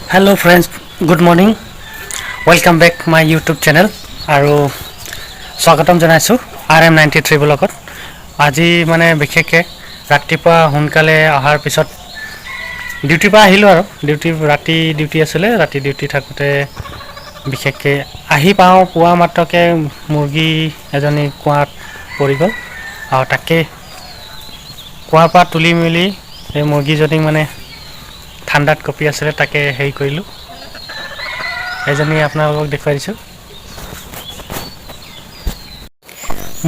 Hello friends, good morning. Welcome back my YouTube channel. আৰু স্বাগতম জনাইছো RM93 ব্লগত। আজি মানে বিশেষকৈ ৰাতিপুৱা সোনকালে অহাৰ পিছত ডিউটি পৰা আহিলো আৰু ৰাতি ডিউটি আছিল ৰাতি ডিউটি থাকোতে বিশেষকৈ আহি পোৱা মাত্ৰকে মুৰ্গী এজনী কুৱাত পৰি গ'ল আৰু তাকে কুৱাৰ পৰা তুলি মেলি এই মুৰ্গীজনী মানে ঠাণ্ডাত কপি আছিলে তাকে হেৰি কৰিলোঁ এজনী আপোনালোকক দেখুৱাই দিছোঁ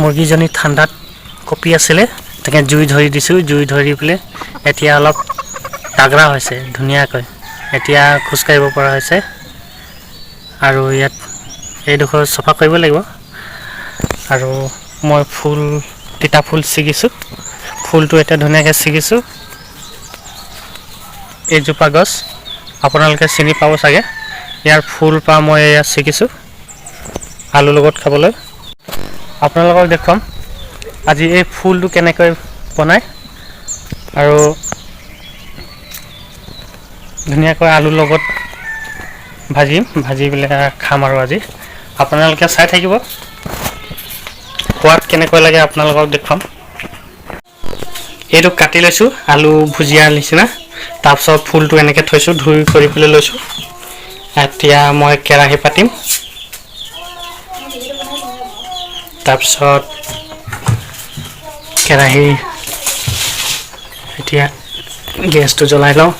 মুৰ্গীজনী ঠাণ্ডাত কপি আছিলে তাকে জুই ধৰি দিছোঁ জুই ধৰি পেলাই এতিয়া অলপ তাগৰা হৈছে ধুনীয়াকৈ এতিয়া খোজ কাঢ়িব পৰা হৈছে আৰু ইয়াত এইডোখৰ চফা কৰিব লাগিব আৰু মই তিতা ফুল ছিগিছোঁ ফুলটো এতিয়া ধুনীয়াকৈ ছিগিছোঁ এইজোপা গছ আপোনালোকে চিনি পাব চাগে ইয়াৰ ফুল পা মই এয়া ছিগিছোঁ আলু লগত খাবলৈ আপোনালোকক দেখুৱাম আজি এই ফুলটো কেনেকৈ বনায় আৰু ধুনীয়াকৈ আলু লগত ভাজি পেলাই খাম আৰু আজি আপোনালোকে চাই থাকিব সোৱাদ কেনেকৈ লাগে আপোনালোকক দেখুৱাম এইটো কাটি লৈছোঁ আলু ভুজিয়াৰ নিচিনা তাৰপিছত ফুলটো এনেকৈ থৈছোঁ ধুই কৰি পেলাই লৈছোঁ এতিয়া মই কেৰাহী পাতিম তাৰপিছত কেৰাহী এতিয়া গেছটো জ্বলাই লওঁ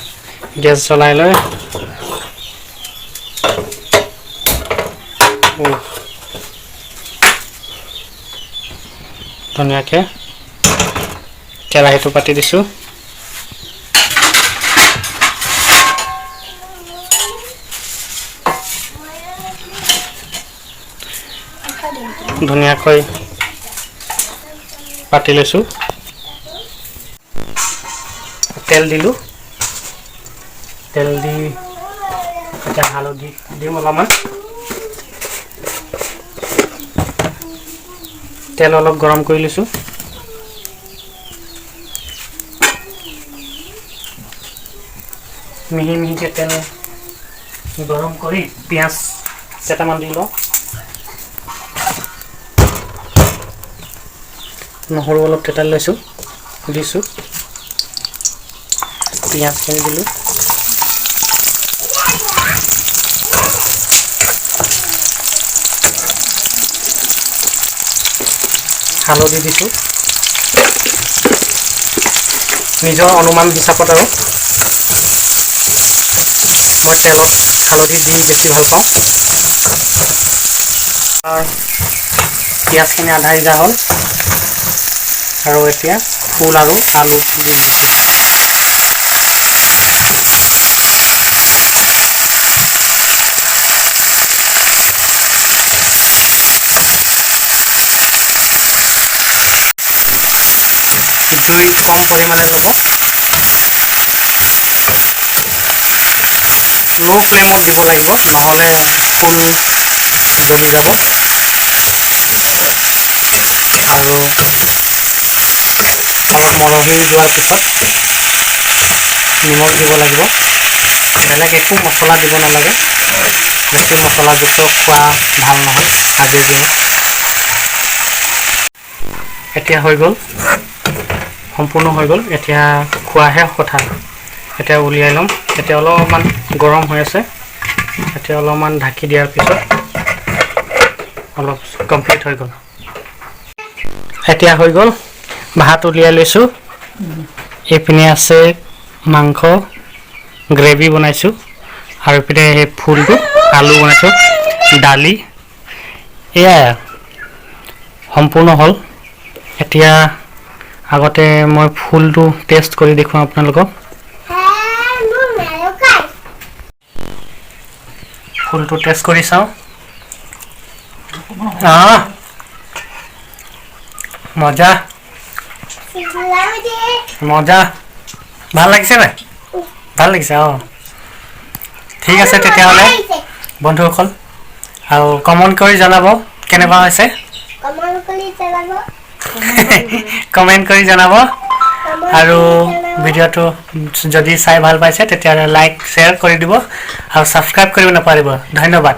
গেছ জ্বলাই লৈ ধুনীয়াকৈ কেৰাহীটো পাতি দিছোঁ ধুনীয়াকৈ পাতি লৈছোঁ তেল দিলোঁ তেল দি এতিয়া হালধি দিম অলপমান তেল অলপ গৰম কৰি লৈছোঁ মিহি মিহিকৈ তেল গৰম কৰি পিঁয়াজ কেইটামান দি লওঁ নহৰু অলপ থেতালি লৈছোঁ দিছোঁ পিঁয়াজখিনি দিলোঁ হালধি দিছোঁ নিজৰ অনুমান হিচাপত আৰু মই তেলত হালধি দি বেছি ভাল পাওঁ পিঁয়াজখিনি আধা সিজা হ'ল আৰু এতিয়া ফুল আৰু আলু দি দিছোঁ জুই কম পৰিমাণে ল'ব ল' ফ্লেমত দিব লাগিব নহ'লে ফুল জ্বলি যাব আৰু অলপ মৰহি যোৱাৰ পিছত নিমখ দিব লাগিব বেলেগ একো মছলা দিব নালাগে বেছি মছলাযুক্ত খোৱা ভাল নহয় আজিৰ দিনত এতিয়া হৈ গ'ল সম্পূৰ্ণ হৈ গ'ল এতিয়া খোৱাহে কথা এতিয়া উলিয়াই ল'ম এতিয়া অলপমান গৰম হৈ আছে এতিয়া অলপমান ঢাকি দিয়াৰ পিছত অলপ কমপ্লিট হৈ গ'ল এতিয়া হৈ গ'ল ভাত উলিয়াই লৈছোঁ এইপিনে আছে মাংস গ্ৰেভি বনাইছোঁ আৰু এইপিনে সেই ফুলটো আলু বনাইছোঁ দালি এয়াই সম্পূৰ্ণ হ'ল এতিয়া আগতে মই ফুলটো টেষ্ট কৰি দেখুৱাম আপোনালোকক ফুলটো টেষ্ট কৰি চাওঁ মজা মজা ভাল লাগিছে নাই ভাল লাগিছে ঠিক আছে তেতিয়াহ'লে বন্ধুসকল আৰু কমেণ্ট কৰি জনাব কেনেকুৱা হৈছে কমেণ্ট কৰি জনাব আৰু ভিডিঅ'টো যদি চাই ভাল পাইছে তেতিয়াহ'লে লাইক শ্বেয়াৰ কৰি দিব আৰু ছাবস্ক্ৰাইব কৰিব নাপাহৰিব ধন্যবাদ